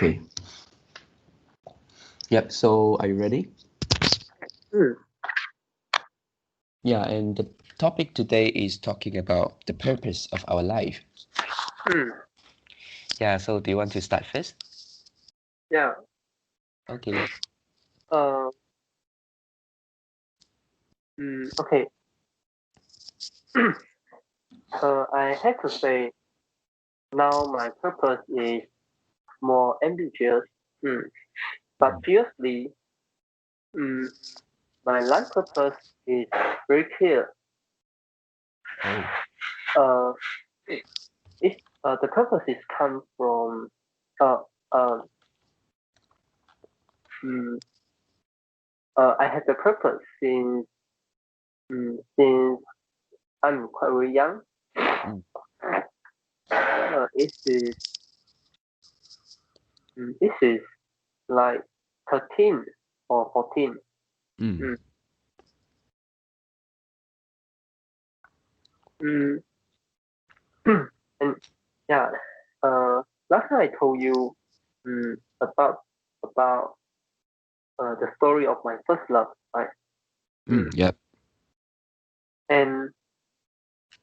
Okay. Yep. So are you ready? Mm, Yeah. And the topic today is talking about the purpose of our life. mm, Yeah. So do you want to start first? yeah. Okay. Uh, okay. I have to say now my purpose is more ambitious. Mm, but previously, mm, my life purpose is very clear. Oh. Uh, it the purposes come from uh, uh, mm, I have the purpose since I'm quite very young. Mm. It is this is like 13 or 14. Mm. Mm, mm, and yeah, last time I told you mm, about about the story of my first love, right? Mm. Yep. And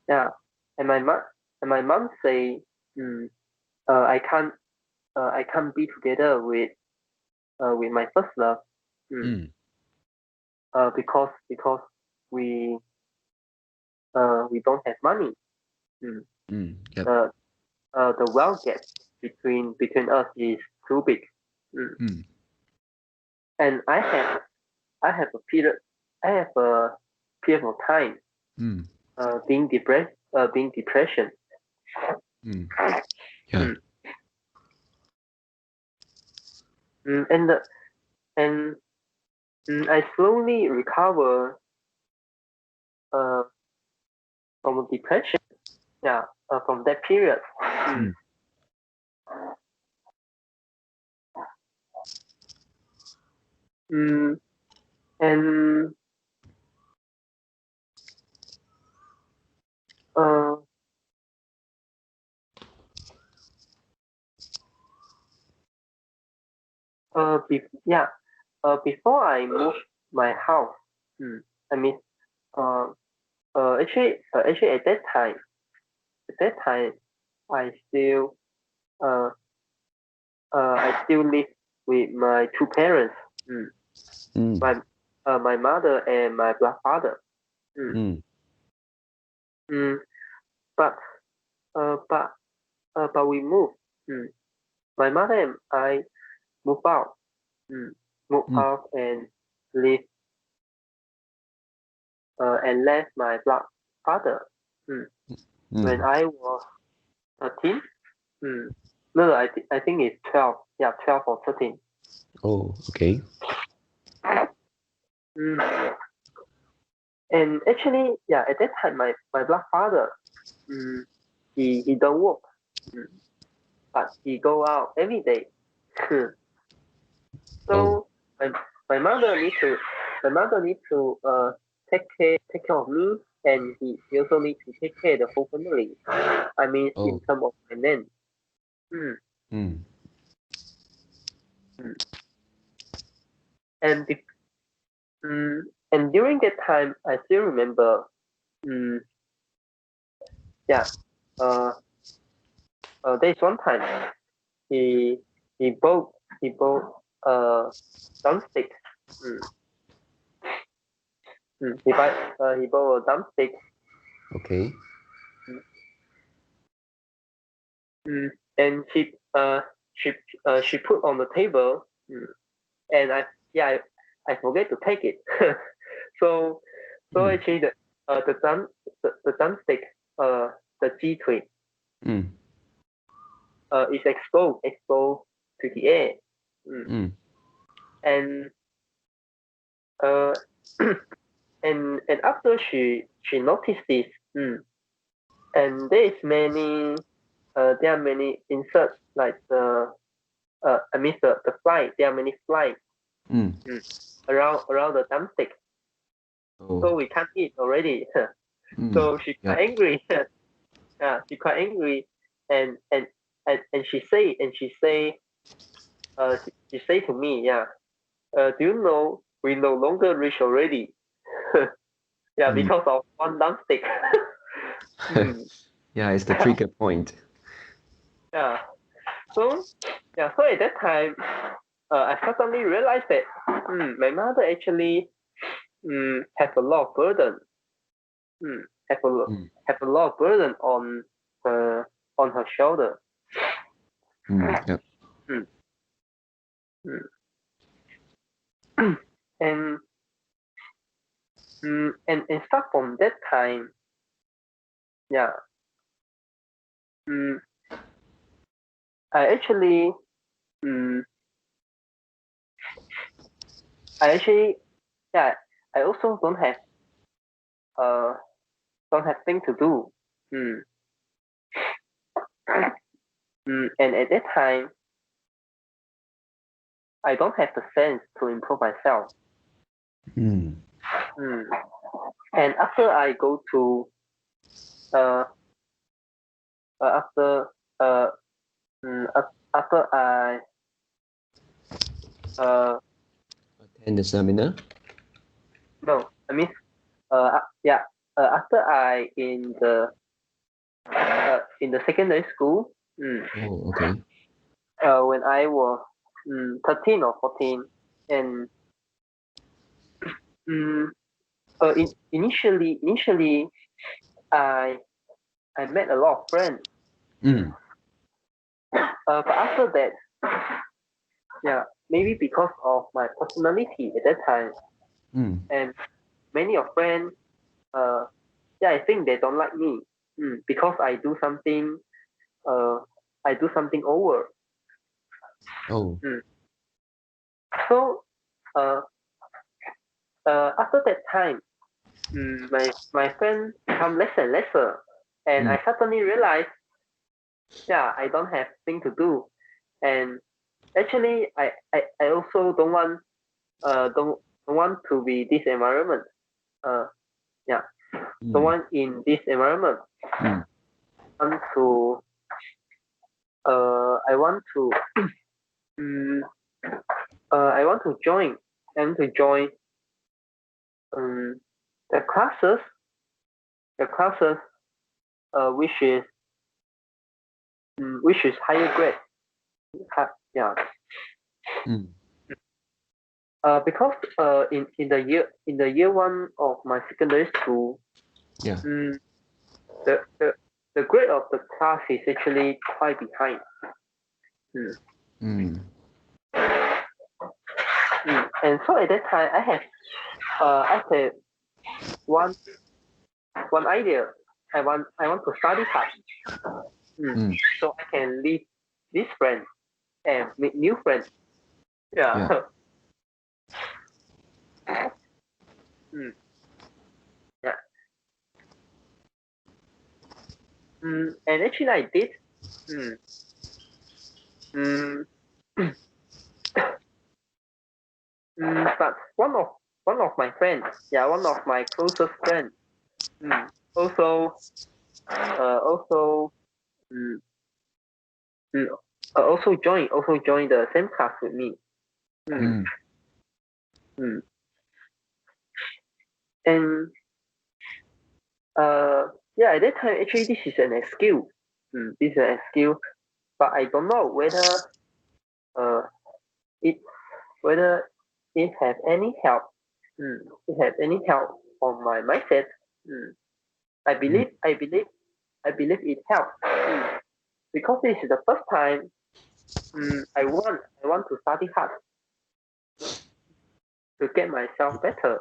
yeah, and my mom say, mm, I can't be together with my first love, mm, Mm. because we we don't have money. Mm. Yep. The the wealth gap between us is too big. Mm. Mm. And I have a period I have a period of time Mm. being depression. Mm. Yeah. Mm. And and I slowly recover uh, from depression. Yeah, from that period. Mm. Mm. Mm. And uh, yeah, before I moved my house, I mean, uh, actually at that time, I still uh, I still live with my two parents, mm, Mm. my my mother and my father. Mm, Mm. mm, but uh, but but we moved. Mm, my mother and I moved out, mm, moved Mm. out and live and left my father. Mm, when Mm. I was 13. Mm, no, I think it's 12. Yeah, 12 or 13. Oh. Okay. Mm, and actually, yeah, at that time, my father, mm, he don't work, mm, but he go out every day. Oh. So my, my mother need to take care of me, and he also need to take care of the whole family. I mean, in Oh. terms of finance. Mm, Mm. mm. And be, mm, and during that time, I still remember. Mm, yeah. Uh, there's one time he he bought drumstick. Mm, he bought a drumstick. Okay. Mm, mm, and she she put on the table. And I forget to take it. so so Mm. actually the drumstick the G twin Mm. is exposed to the air. Mm, Mm. and uh and after she noticed this, and there are many inserts like I mean the fly. There are many flies Mm. mm, around the drumstick, Oh. so we can't eat already. Mm. So she quite Yep. angry. Yeah, she quite angry, and and she say she said to me, yeah, do you know we no longer rich already? Yeah, because of one thumbstick. Yeah, it's the trigger point. Yeah. So so at that time, I suddenly realized that my mother actually have a lot of burden. Have a have a lot of burden her on her shoulder. Yep. Mm, and and start from that time, yeah. Mm, I actually mm, I actually yeah I also uh don't have thing to do. Mm, and at that time, I don't have the sense to improve myself. Mm. And after I go to uh, after uh, after I uh, Attend the seminar. no, I mean yeah after I in the secondary school. Oh, okay. When I was 13 or 14, and mm, initially I I met a lot of friends. Mm. But after that, yeah, maybe because of my personality at that time, Mm. and many of friends, uh, yeah, I think they don't like me, because I do something over. Oh. Mm. So, uh, after that time, my friend become less and lesser, and I suddenly realized, yeah, I don't have thing to do, and actually, I also don't want to be this environment. Uh, yeah, don't want in this environment. Mm. Want to I want to um, I want to join and to join um the classes the classes which is which is higher grade. Yeah. Mm. Because in the year one of my secondary school, Yeah. the, the the grade of the class is actually quite behind. Mm. Mm. And so at that time, I had one one idea. I want to study hard, so I can leave this friend and meet new friends. Yeah. Yeah. Mm, yeah. And actually, I did. Mm, mm, but one of my friends, yeah, one of my closest friends, also also mm, mm, also join the same class with me. Mm, Mm. mm. And yeah, at that time, actually, this is an excuse. This is an excuse, but I don't know uh it whether it have any help. It have any help on my mindset. Mm. I Mm. believe I believe I believe it helps. Because this is the first time I want to study hard to get myself better,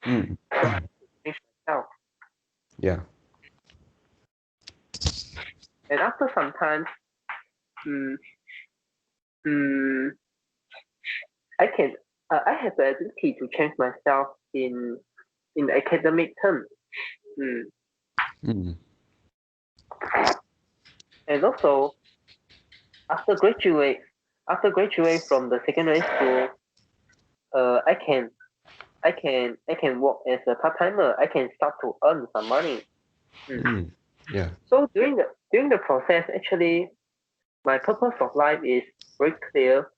Mm. change myself. Yeah. And after some time, mm, mm, I have the ability to change myself in the academic terms. Mm. Mm. And also after graduate from the secondary school, I can I can work as a part timer. I can start to earn some money. Mm. Yeah. So during the process, actually, my purpose of life is very clear.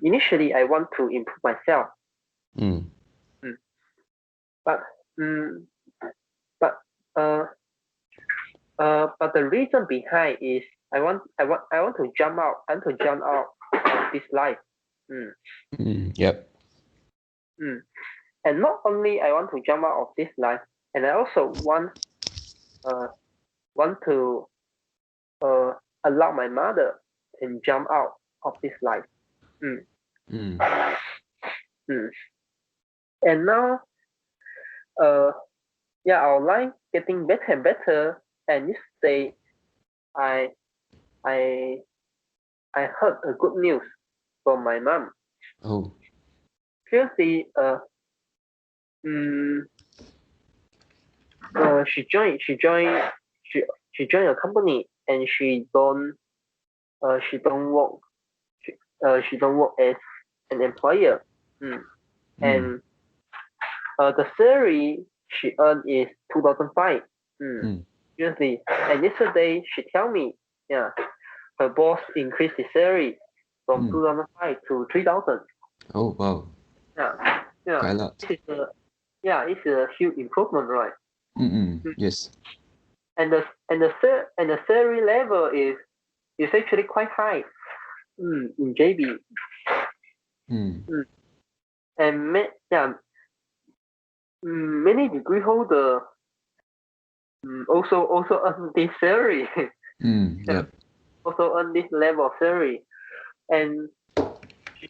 initially I want to improve myself. Mm. But mm, but uh but the reason behind is I want to jump out. I want to jump out of this life. Yep. And not only I want to jump out of this life, and I also want to allow my mother can jump out of this life. Mm. Mm. And now yeah, our life getting better and better. And yesterday I I I heard a good news from my mom. Oh. Seriously, mm, she she joined a company, and she don't work she don't work as an employer. And the salary she earned is 2005. Seriously, and yesterday she tell me, yeah, her boss increased the salary from 2005 to 3000. Oh, wow. Yeah, Quite a lot. it's a huge improvement, right? Yes. And the salary level is actually quite high in JB. And many degree holder also earn this salary. Yep. Also earn this level of salary, and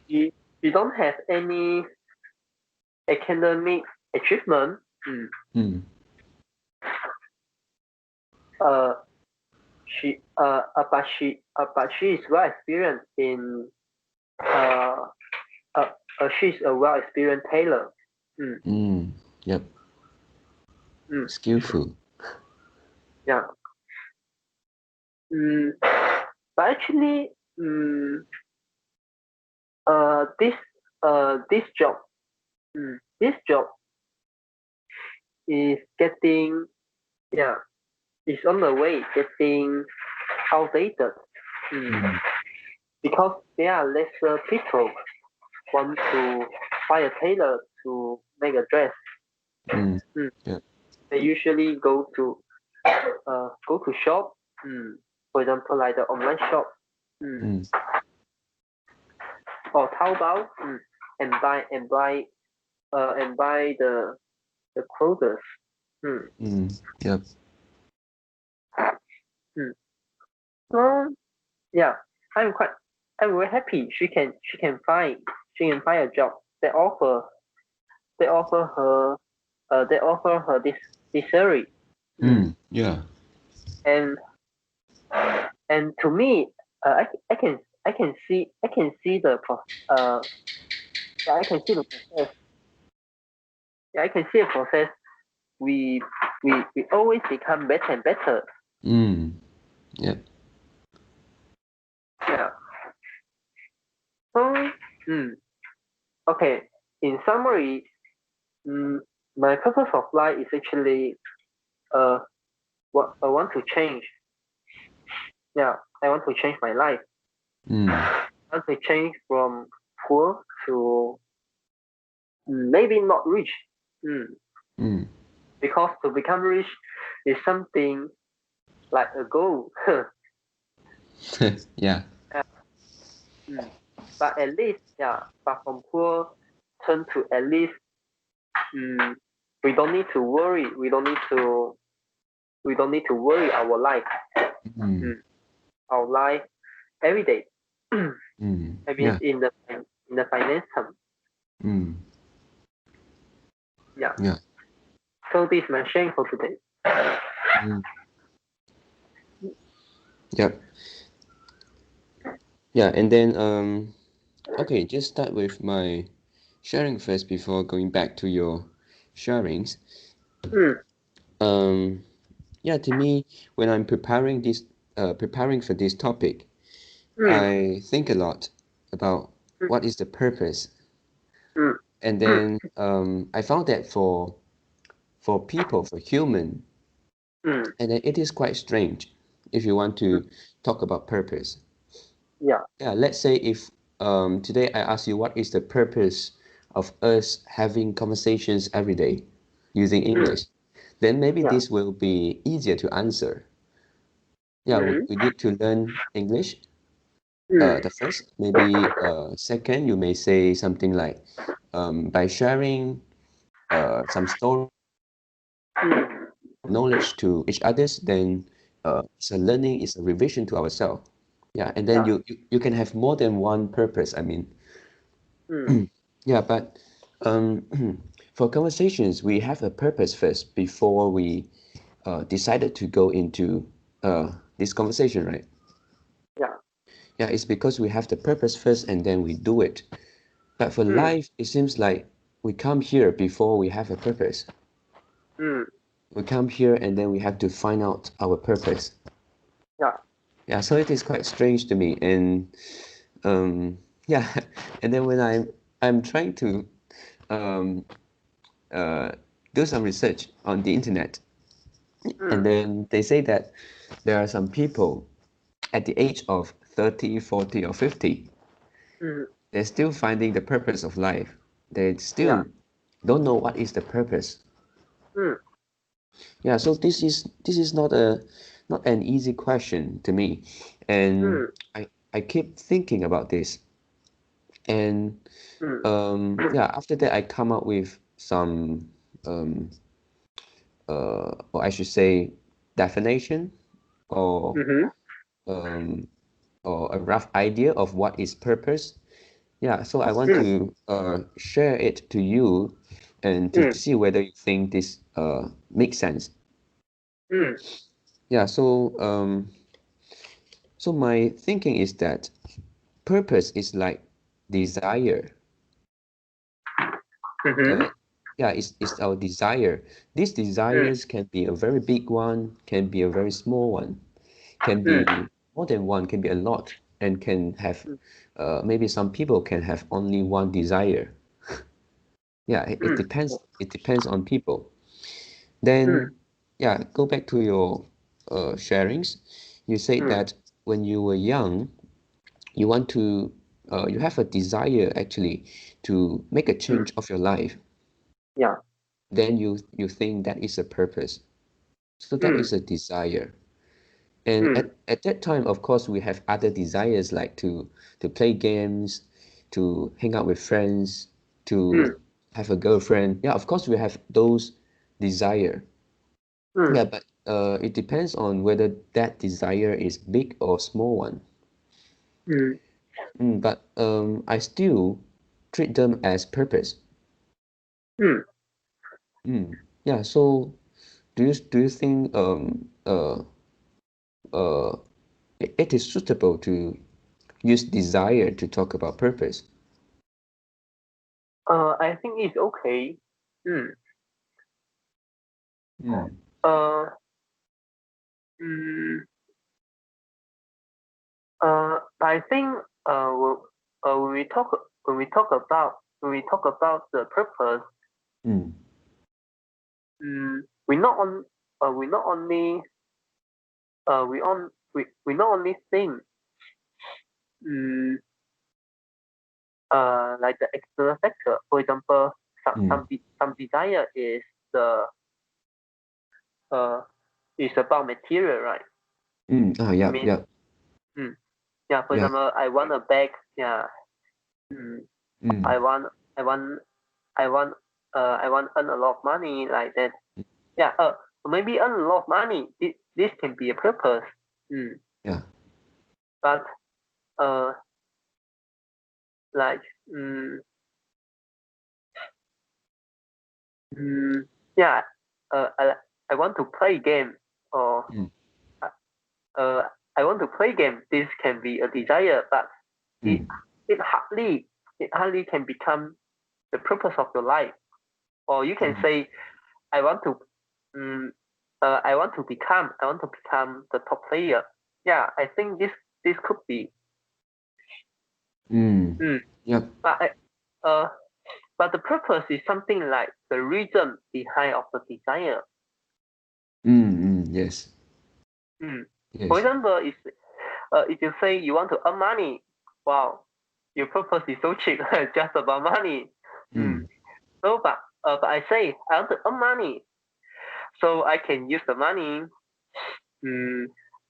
she she don't have any academic achievement. Uh, but she is well experienced in she's a well experienced tailor. Yep. Skillful. Yeah. But actually, this this job this job is getting is on the way getting outdated. Because there are lesser people want to buy a tailor to make a dress. Yeah. They usually go to shop, for example, like the online shop, or Taobao, and buy the clothes. Yep. So yeah, I'm very happy she can find a job that offer her this salary. Yeah. And to me, I can see the I can see the process. Yeah, I can see the process. We we always become better and better. Yep. Yeah. So okay. In summary, my purpose of life is actually what I want to change. Yeah, I want to change my life. I want to change from poor to maybe not rich. Because to become rich is something like a goal. Yeah. But at least, but from poor turn to at least, we don't need to worry. We don't need to worry our life. Our life every day. I mean, Yeah. in the finance term. Yeah. Yeah. So this is my sharing for today. Yep. Yeah, and then okay, just start with my sharing first before going back to your sharings. Yeah, to me, when I'm preparing for this topic, I think a lot about what is the purpose. And then I found that for people, for human, and then it is quite strange if you want to talk about purpose. Yeah. Yeah, let's say today I ask you what is the purpose of us having conversations every day using English, then maybe Yeah. this will be easier to answer. Yeah, we need to learn English. The first, maybe second, you may say something like by sharing some story knowledge to each others, then so learning is a revision to ourselves. Yeah, and then Yeah. you can have more than one purpose. I mean, Mm. yeah, but um, for conversations, we have a purpose first before we decided to go into this conversation, right? Yeah. Yeah, it's because we have the purpose first and then we do it. But for Mm. life, it seems like we come here before we have a purpose. Mm. We come here and then we have to find out our purpose. Yeah. Yeah, so it is quite strange to me. And yeah, and then when I'm trying to um, uh, do some research on the internet, and Mm. then they say that there are some people at the age of 30, 40, or 50, Mm. they're still finding the purpose of life. They Yeah. still don't know what is the purpose. Mm. Yeah, so this is not an easy question to me, and Mm. I keep thinking about this, and Mm. yeah, after that I come up with some um, or I should say definition or Mm-hmm. um, or a rough idea of what is purpose. Yeah, so I want Mm. to share it to you and to Mm. see whether you think this makes sense. Mm. Yeah, so my thinking is that purpose is like desire. Mm-hmm. Uh, yeah, it's our desire. These Mm. desires can be a very big one, can be a very small one, can Mm. be more than one, can be a lot, and can have Mm. maybe some people can have only one desire. Yeah, it Mm. depends. It depends on people. Mm. Then, yeah, go back to your sharings. You said Mm. that when you were young, you want to, you have a desire actually to make a Mm. change of your life. Yeah. Then you think that is a purpose. So that Mm. is a desire. And Mm. at that time, of course, we have other desires like to play games, to hang out with friends, to Mm. have a girlfriend. Yeah, of course, we have those desire. Mm. Yeah, but it depends on whether that desire is big or small one. Mm. But I still treat them as purpose. Mm. Mm. Yeah, so do you think uh it is suitable to use desire to talk about purpose? I think it's okay. Mm. Mm. Uh. Mm. I think when we talk about the purpose, Mm. we not on we not only we not only think um, like the external factor. For example, Mm. some desire uh is about material, right? Mm. Ah, I yeah, mean, yeah, mm, yeah. For yeah. example, I want a bag. Yeah. Mm, I Mm. want I want I want earn a lot of money like that. Yeah. Maybe earn a lot of money. This can be a purpose. Mm, Yeah. but uh like mm, mm, yeah. I want to play game or Mm. uh, uh, I want to play game. This can be a desire, but it Mm. it hardly can become the purpose of your life. Or you can Mm. say, I want to um, I want to become the top player. Yeah, I think this could be. Mm. Mm, Yep. but uh, but the purpose is something like the reason behind of the desire. Mm. Mm. Yes. Mm. For Yes. example, if you say you want to earn money, wow, your purpose is so cheap, just about money. Mm. So, but I say I want to earn money, so I can use the money,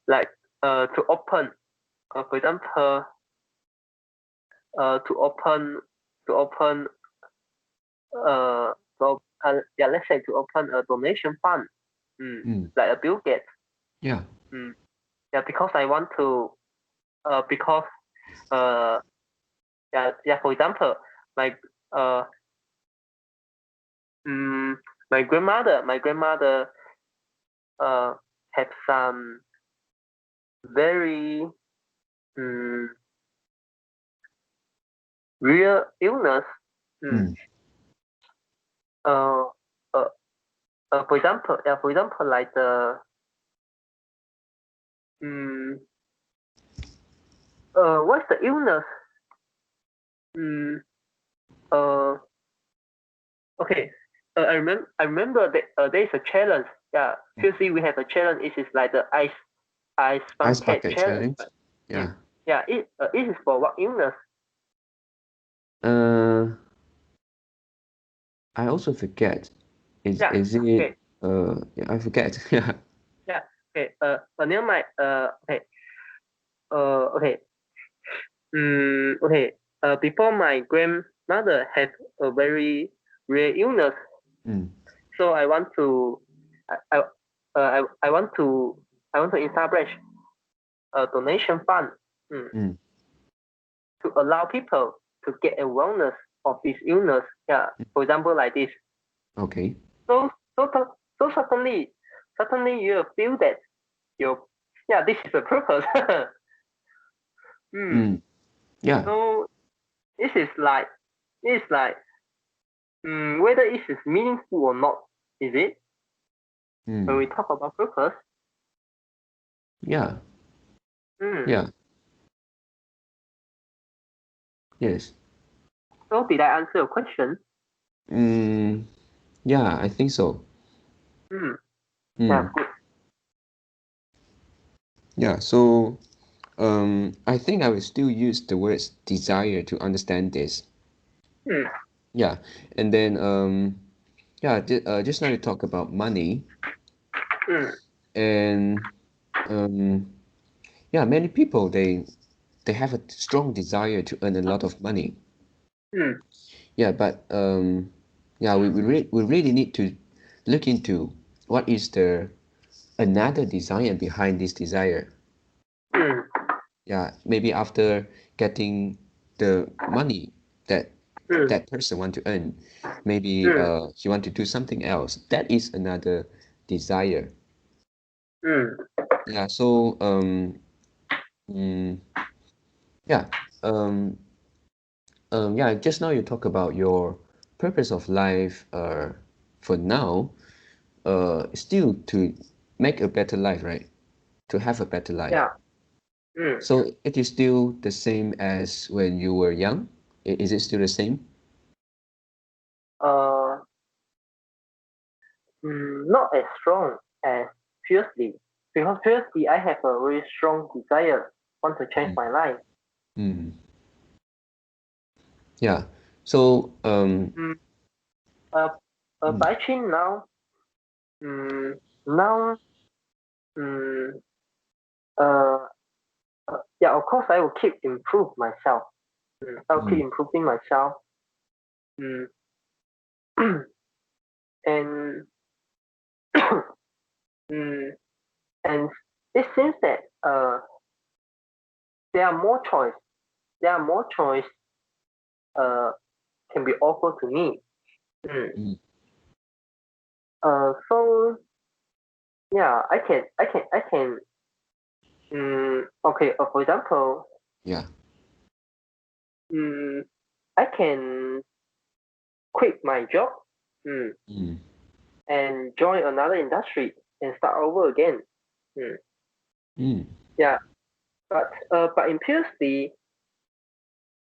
like to open, for example, to open, to open, yeah, let's say to open a donation fund, like a Bill Gates. Yeah. Yeah, because I want to, because yeah, for example, my my grandmother have some very real illness. Uh, uh, for example, like the what's the illness? Okay. I remember that there is a challenge. Yeah, seriously, we have a challenge. It is like the ice Ice bucket bucket challenge. challenge. Yeah. Yeah. It is for what illness? I also forget. Is Yeah. it? Okay. Yeah, I forget. Yeah. Yeah. Okay. Never mind. Okay. Okay. Okay. Before my grandmother had a very rare illness, so I want to, I want to, establish a donation fund to allow people to get awareness of this illness. Yeah. For example, like this. Okay. So suddenly you feel that this is the purpose. Yeah. So this is like whether it is meaningful or not, is it? When we talk about purpose. Yeah. Yeah. Yes. So did I answer your question? Yeah, I think so. Yeah, good. Yeah, so I think I will still use the words desire to understand this. Yeah, and then yeah, just now you talk about money, and yeah, many people they have a strong desire to earn a lot of money. Yeah, but yeah, we really need to look into what is the another desire behind this desire. Yeah, maybe after getting the money that that person want to earn, maybe he want to do something else. That is another desire. Yeah, so yeah, yeah. Just now you talk about your purpose of life. For now, still to make a better life, right? To have a better life. Yeah. So it is still the same as when you were young? Is it still the same? Not as strong as previously, because previously I have a very strong desire, want to change my life. Yeah. So But actually now, now, uh, yeah, of course I will keep improve myself. I'll keep improving myself. And and it seems that there are more choice. There are more choice can be offered to me. So yeah, I can. Okay. For example, yeah. I can quit my job. And join another industry and start over again. Yeah, but in PhD,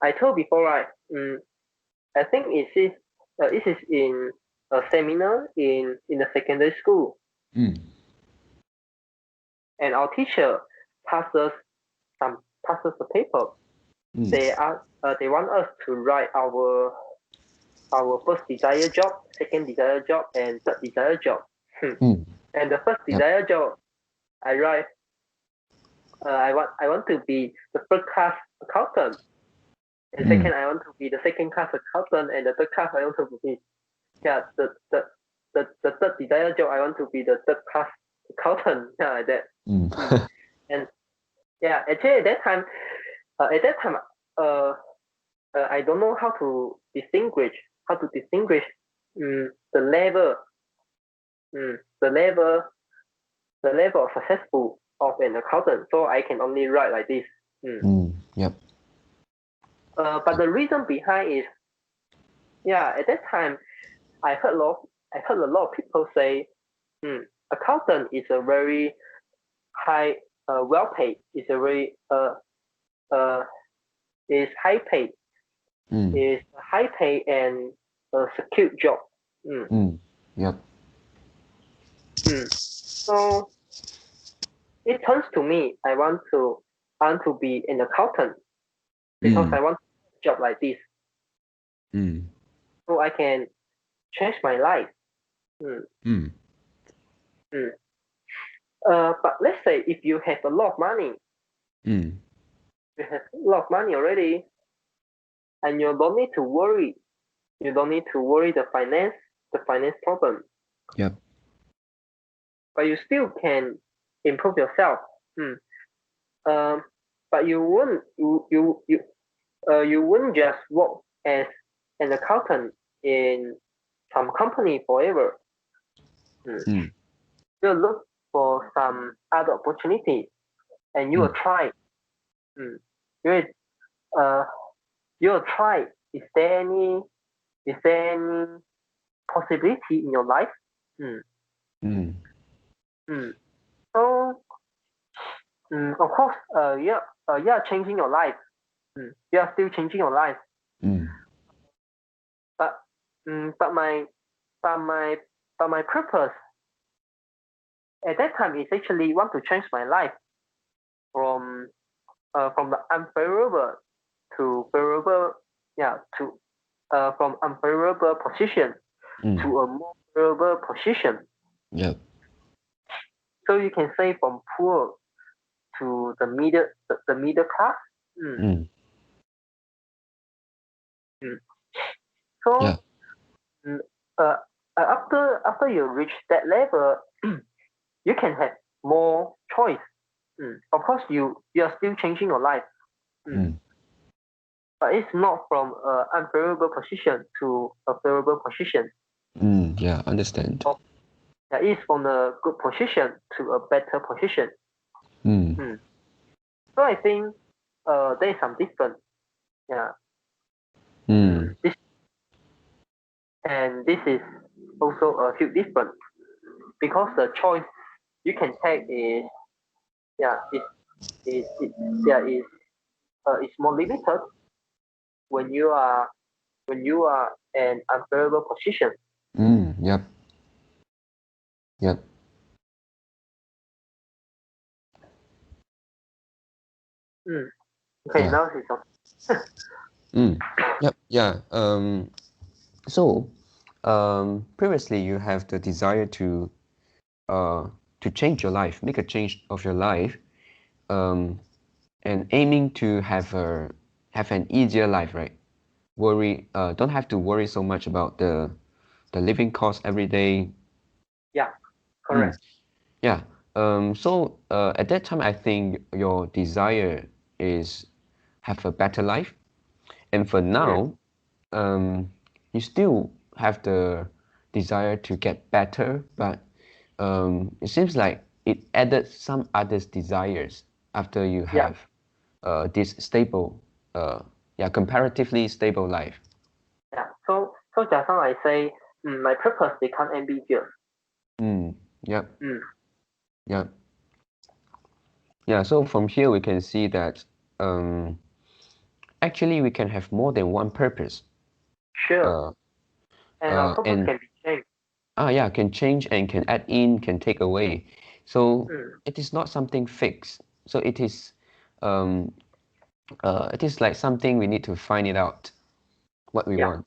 I told before, right? I think it is in a seminar in the secondary school, and our teacher passes a paper. They they want us to write our first desired job, second desired job, and third desired job. Mm. And the first Yep. desired job, I write, I want to be the first class accountant. And second, I want to be the second class accountant, and the third class I want to be, the third desired job, I want to be the third class accountant, like that. And yeah, actually at that time, I don't know how to distinguish the level, the level of successful of an accountant. So I can only write like this. Yep. But the reason behind is, at that time, I heard a lot of people say, accountant is a very high, well paid. It's a very is high paid. Is a high paid and a secured job. Yep. So it turns to me, I want to be an accountant because I want a job like this. So I can change my life. But let's say if you have a lot of money, you have a lot of money already, and you don't need to worry. You don't need to worry the finance problem. Yep. But you still can improve yourself. But you wouldn't just work as an accountant in some company forever. You'll look for some other opportunity, and you will try. You'll try. Is there any possibility in your life? So, of course, you are changing your life. You are still changing your life. But my purpose at that time is actually want to change my life from the unfavorable to favorable, from unfavorable position to a more favorable position. Yep. So you can say from poor to the middle class. So after you reach that level, you can have more choice. Of course, you are still changing your life, but it's not from an unfavorable position to a favorable position. Yeah, understand. It's from a good position to a better position. So I think there is some difference. This is also a huge difference because the choice you can take is more limited when you are an unfavorable position. Yep. Okay, now it's Yep. Yeah. So, previously you have the desire to change your life, make a change of your life, and aiming to have an easier life, right? Don't have to worry so much about the living cost every day. Yeah, correct. Yeah. So at that time, I think your desire is have a better life, and for now, you still have the desire to get better, but it seems like it added some other desires after you have this stable, comparatively stable life. Yeah. So just now I say my purpose become ambiguous. Yep. Yep. Yeah. So from here we can see that actually we can have more than one purpose. Sure. And our purpose can be changed. Yeah, can change and can add in, can take away. So it is not something fixed. So it is it is like something we need to find it out what we want.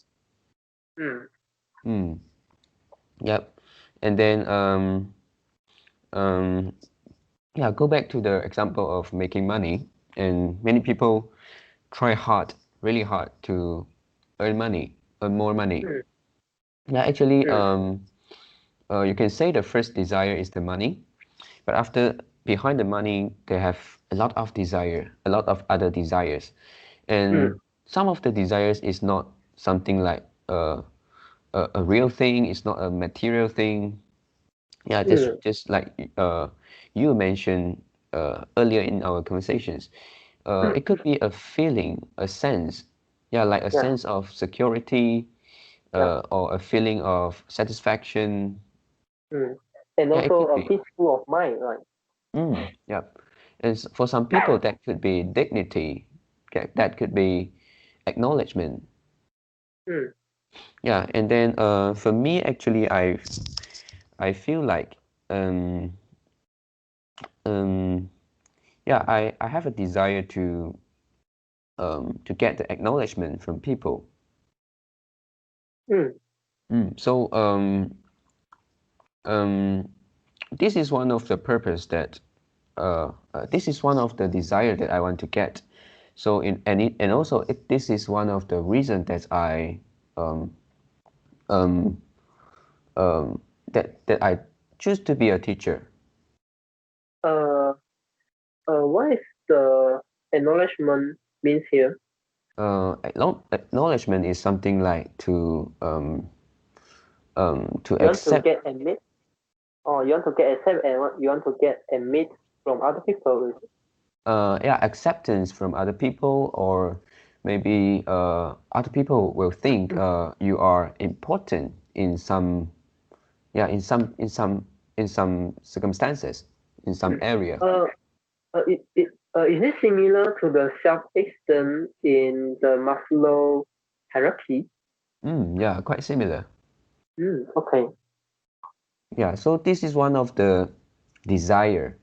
Yep. And then yeah, go back to the example of making money, and many people try hard, really hard to earn more money. Yeah, actually, you can say the first desire is the money, but after behind the money, they have a lot of desire, a lot of other desires, and some of the desires is not something like a real thing. It's not a material thing. Yeah, just like you mentioned earlier in our conversations, it could be a feeling, a sense, yeah, like a sense of security, or a feeling of satisfaction. And Yeah, it also could a be. peaceful of mind, right? Yeah, and for some people that could be dignity, that could be acknowledgement. Yeah, and then for me, actually, I feel like um, yeah, I have a desire to get the acknowledgement from people. So um, this is one of the purpose that this is one of the desire that I want to get. So and also this is one of the reason that I um, um, that I choose to be a teacher. Uh, what is the acknowledgement means here? Acknowledgement is something like to You want to accept. get admit, or you want to get accept, and you want to get admit from other people. Yeah, acceptance from other people, or maybe other people will think you are important in some, yeah, in some circumstances, in some area. Is it similar to the self-esteem in the Maslow hierarchy? Yeah, quite similar. Okay. Yeah, so this is one of the desire.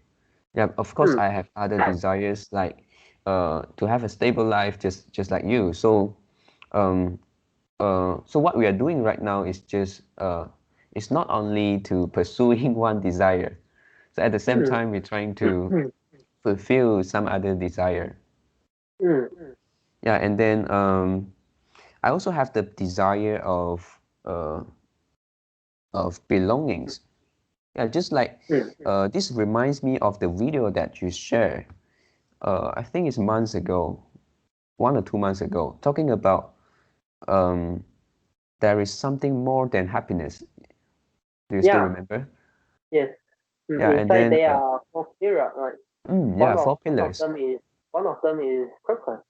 Yeah, of course I have other desires like to have a stable life, just like you. So um so what we are doing right now is just it's not only to pursuing one desire. So at the same time we're trying to fulfill some other desire. Yeah, and then I also have the desire uh, of belongings. Yeah, just like this reminds me of the video that you shared. I think it's months ago, 1 or 2 months ago, talking about um, there is something more than happiness. Do you still Yeah. remember? Yes. Yeah, and Inside then there are four pillars, right? yeah, One of four one of pillars. them is one of them is purpose.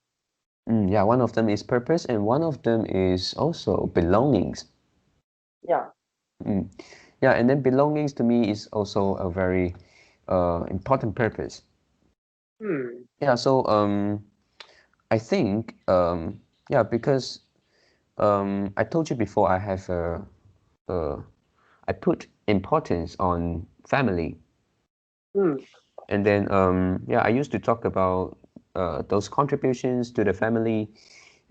Yeah, one of them is purpose, and one of them is also belongings. Yeah. Yeah, and then belongings to me is also a very important purpose. Yeah, so I think yeah, because I told you before, uh, I put importance on family, and then yeah, I used to talk about those contributions to the family,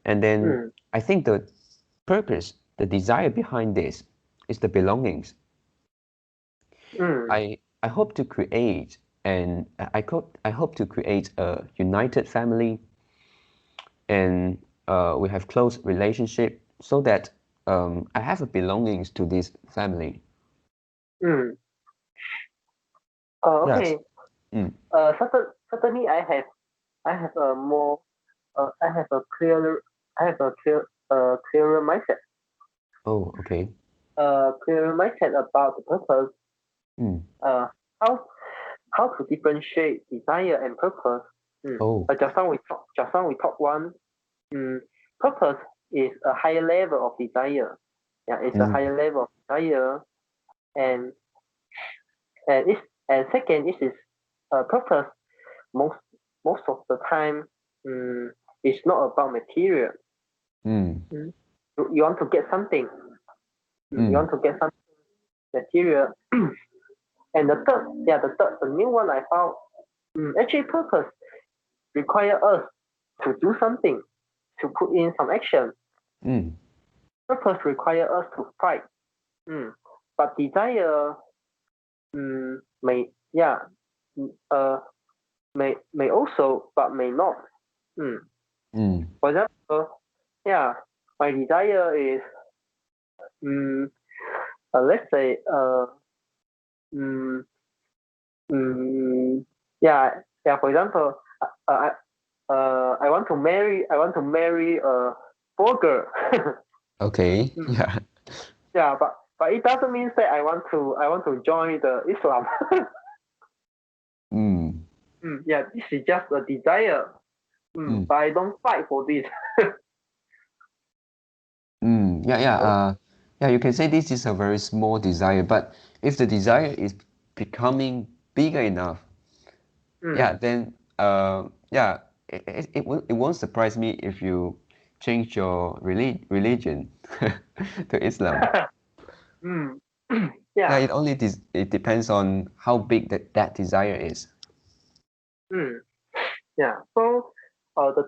and then I think the purpose, the desire behind this is the belongings. I hope to create and I hope to create a united family, and we have close relationship so that I have a belongings to this family. Yes. Okay. Certainly I have a more I have a clearer I have a clearer mindset. Oh, okay. Clearer mindset about the purpose. Mm. Uh, how how to differentiate desire and purpose. Oh. Just now we talk one. Purpose is a higher level of desire. Yeah, it's a Mm. higher level of desire, and second, this is purpose. Most most of the time, it's not about material. Mm. You want to get something. You Mm. want to get some material. And the new one I found. Actually, purpose require us to do something, to put in some action. Mm. Purpose requires us to fight. But desire may may also, but may not. For example, my desire is let's say for example, I want to marry a burger. Okay. Yeah. Yeah, but it doesn't mean that I want to join the Islam. Yeah, this is just a desire. But I don't fight for this. Yeah. You can say this is a very small desire, but if the desire is becoming bigger enough, then it won't surprise me if you change your religion to Islam. Yeah. It depends on how big that desire is. Yeah. So the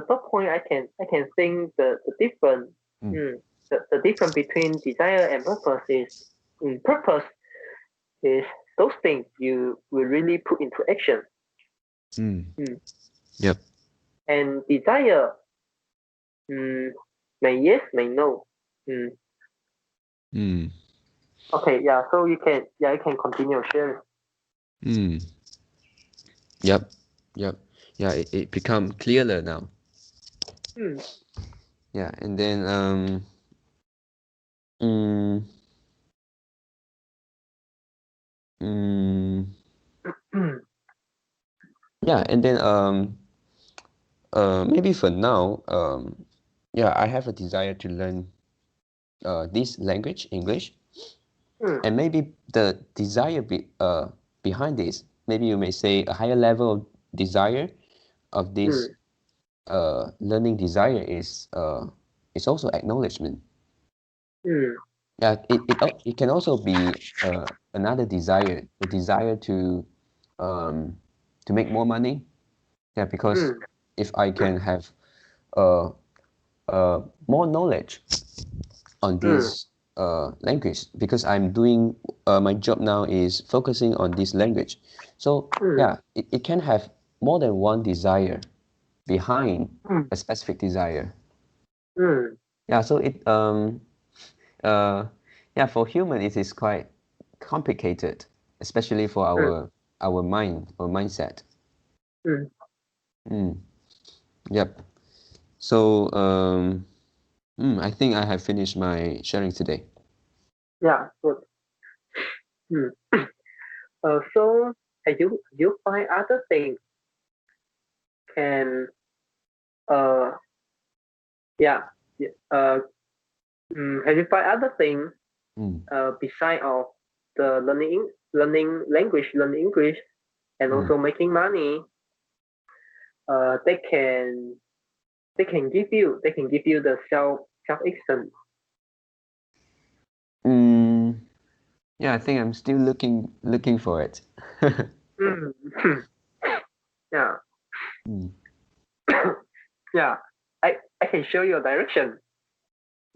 third point I can think the difference the difference between desire and purpose is purpose is those things you will really put into action. Yep. And desire may yes, may no. Okay, yeah, so you can continue sharing. Yep. Yeah, it become clearer now. Yeah, and then yeah, and then maybe for now, I have a desire to learn this language, English. And maybe the desire behind this, maybe you may say a higher level of desire of this learning desire is also acknowledgement. Yeah, it can also be another desire, the desire to make more money. Yeah, because if I can have more knowledge on this language, because I'm doing my job now is focusing on this language. So yeah, it can have more than one desire behind a specific desire. Yeah, so for human it is quite complicated, especially for our mind or mindset. Yep. So I think I have finished my sharing today. Yeah, good. So have you find other things can have you find other things beside of the learning language, learning English, and also making money? They can give you the self esteem. Yeah, I think I'm still looking for it. Yeah. Yeah, I can show you a direction.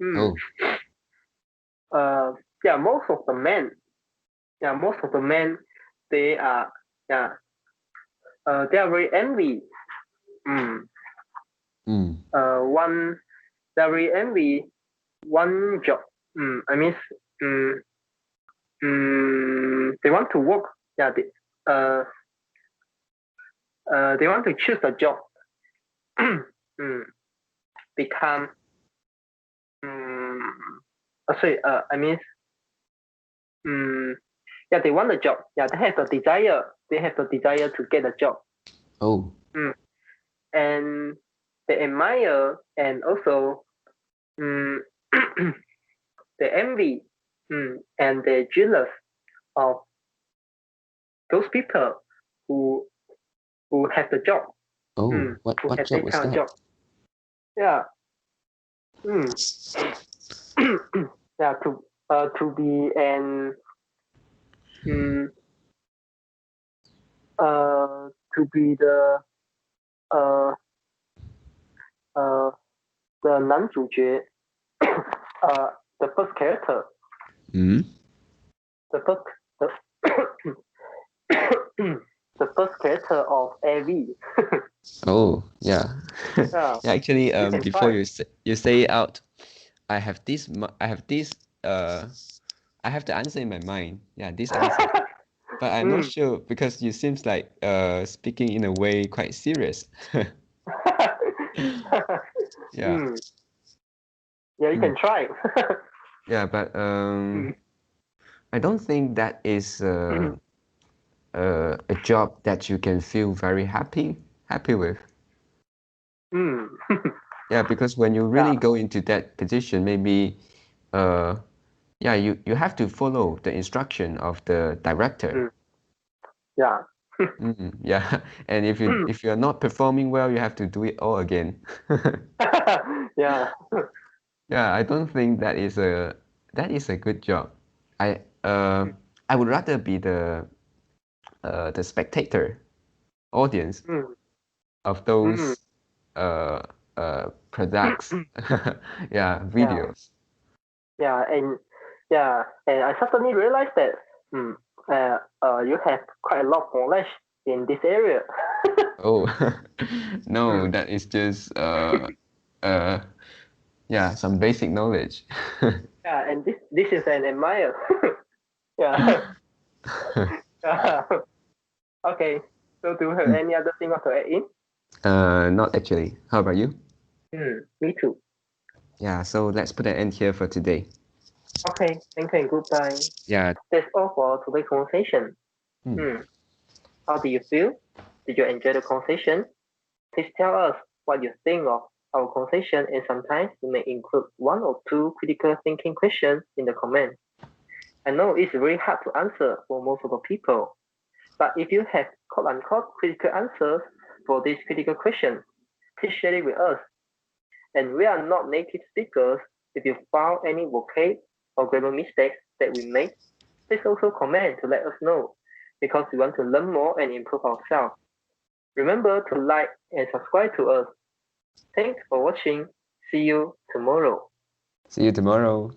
Oh. Most of the men, they are they are very envy. They are very envy one job. I mean, they want to work. Yeah, they want to choose a job. Become. I mean, they want a job. Yeah, they have the desire. They have the desire to get a job. Oh. And they admire and also they envy and they're jealous of those people who have the job. Oh, what job was that? Job. Yeah. Yeah, to be an to be the the 男主角 the first character Mm? the first the, the first character of AV. Oh, yeah. Yeah, Yeah, actually, you can before try. you say it out, I have this, I have the answer in my mind. Yeah, this answer. But I'm not Mm. sure because you seems like speaking in a way quite serious. Yeah. Mm. Yeah, you Mm. can try. Yeah, but Mm. I don't think that is a job that you can feel very happy with. Mm. Yeah, because when you Yeah. really go into that position, maybe uh yeah, you have to follow the instruction of the director. Mm. Yeah. Yeah, and if you're not performing well, you have to do it all again. Yeah. Yeah, I don't think that is a good job. I uh Mm. I would rather be the spectator audience Mm. of Mm. those products. Yeah, Yeah. videos. Yeah. And I suddenly realized that mm, you have quite a lot of knowledge in this area. Oh, no, Mm. that is just uh yeah, some basic knowledge. Yeah, and this is an admire. Yeah. Yeah. Okay. So do you have any other thing to add in? Not actually. How about you? Me too. Yeah, so let's put an end here for today. Okay. Thank you and goodbye. Yeah. That's all for today's conversation. Hmm. Hmm. How do you feel? Did you enjoy the conversation? Please tell us what you think of our conversation, and sometimes you may include one or two critical thinking questions in the comments. I know it's very hard to answer for most of the people, but if you have quote unquote critical answers for these critical questions, please share it with us. And we are not native speakers. If you found any vocab or grammar mistakes that we made, please also comment to let us know because we want to learn more and improve ourselves. Remember to like and subscribe to us. Thanks for watching. See you tomorrow. See you tomorrow.